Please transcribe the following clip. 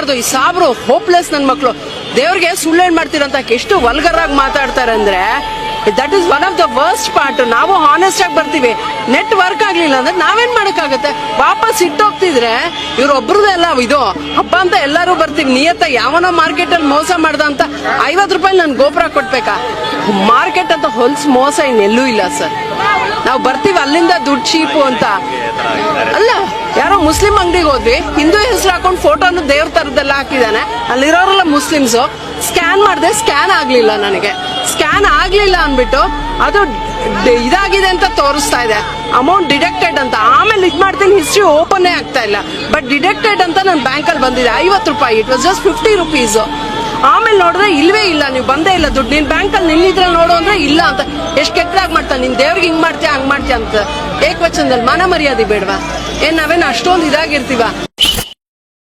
ಇರಬಾರ್ದು. ಈ ಸಾಬ್ರು ಹೋಪ್ಲೆಸ್ ನನ್ ಮಕ್ಳು ದೇವ್ರಿಗೆ ಸುಳ್ಳು ಏನ್ ಮಾಡ್ತೀರಂತ ಎಷ್ಟು ವಲ್ಗರ್ ಆಗಿ ಮಾತಾಡ್ತಾರೆ ಅಂದ್ರೆ that is one of the worst part. ನಾವು ಹಾನೆಸ್ಟ್ ಆಗಿ ಬರ್ತೀವಿ, ನೆಟ್ ವರ್ಕ್ ಆಗ್ಲಿಲ್ಲ ಅಂದ್ರೆ ನಾವೇನ್ ಮಾಡಕ್ಕಾಗತ್ತೆ? ವಾಪಸ್ ಇಟ್ಟೋಗ್ತಿದ್ರೆ ಇವ್ರೊಬ್ರದೆಲ್ಲ ಇದು ಹಬ್ಬ ಅಂತ ಎಲ್ಲಾರು ಬರ್ತೀವಿ. ನಿಯತ್ತ ಯಾವನೋ ಮಾರ್ಕೆಟ್ ಅಲ್ಲಿ ಮೋಸ ಮಾಡ್ದ ಅಂತ 50 ರೂಪಾಯಿ ನನ್ ಗೋಪುರ ಕೊಟ್ಬೇಕಾ? ಮಾರ್ಕೆಟ್ ಅಂತ ಹೊಲ್ಸ್ ಮೋಸ ಇನ್ನೆಲ್ಲೂ ಇಲ್ಲ ಸರ್. ನಾವು ಬರ್ತೀವಿ ಅಲ್ಲಿಂದ ದುಡ್ಡು ಚೀಪು ಅಂತ ಅಲ್ಲ. ಯಾರೋ ಮುಸ್ಲಿಂ ಅಂಗಡಿಗೆ ಹೋದ್ವಿ, ಹಿಂದೂ ಹೆಸರು ಹಾಕೊಂಡು ಫೋಟೋನು ದೇವ್ರ ತರದೆಲ್ಲ ಹಾಕಿದಾನೆ. ಅಲ್ಲಿರೋರೆಲ್ಲ ಮುಸ್ಲಿಮ್ಸ್. ಸ್ಕ್ಯಾನ್ ಮಾಡಿದೆ, ಸ್ಕ್ಯಾನ್ ಆಗ್ಲಿಲ್ಲ. ನನಗೆ ಸ್ಕ್ಯಾನ್ ಆಗ್ಲಿಲ್ಲ ಅನ್ಬಿಟ್ಟು ಅದು ಇದಾಗಿದೆ ಅಂತ ತೋರಿಸ್ತಾ ಇದೆ, ಅಮೌಂಟ್ ಡಿಡಕ್ಟೆಡ್ ಅಂತ. ಆಮೇಲೆ ಇದ್ ಮಾಡ್ತೀನಿ, ಹಿಸ್ಟ್ರಿ ಓಪನ್ ಆಗ್ತಾ ಇಲ್ಲ, ಬಟ್ ಡಿಡಕ್ಟೆಡ್ ಅಂತ ನನ್ನ ಬ್ಯಾಂಕ್ ಅಲ್ಲಿ ಬಂದಿದೆ 50 ರೂಪಾಯಿ. It was just 50 rupees. ಆಮೇಲೆ ನೋಡಿದ್ರೆ ಇಲ್ವೇ ಇಲ್ಲ, ನೀವು ಬಂದೇ ಇಲ್ಲ ದುಡ್ಡು, ನೀನ್ ಬ್ಯಾಂಕ್ ಅಲ್ಲಿ ನಿಲ್ಲಿದ್ರೆ ನೋಡು ಅಂದ್ರೆ ಇಲ್ಲ ಅಂತ. ಎಷ್ಟ್ ಕೆಟ್ಟದಾಗಿ ಮಾಡ್ತಾನೆ, ನಿನ್ ದೇವ್ರಿಗೆ ಹಿಂಗ್ ಮಾಡ್ತೀಯ ಹಂಗ್ ಮಾಡ್ತೀಯ ಅಂತ. ಏಕವಚನದಲ್ಲಿ ಮಾನ ಮರ್ಯಾದೆ ಬೇಡವಾ? ಏನ್ ನಾವೇನ್ ಅಷ್ಟೊಂದು ಇದಾಗಿರ್ತೀವ?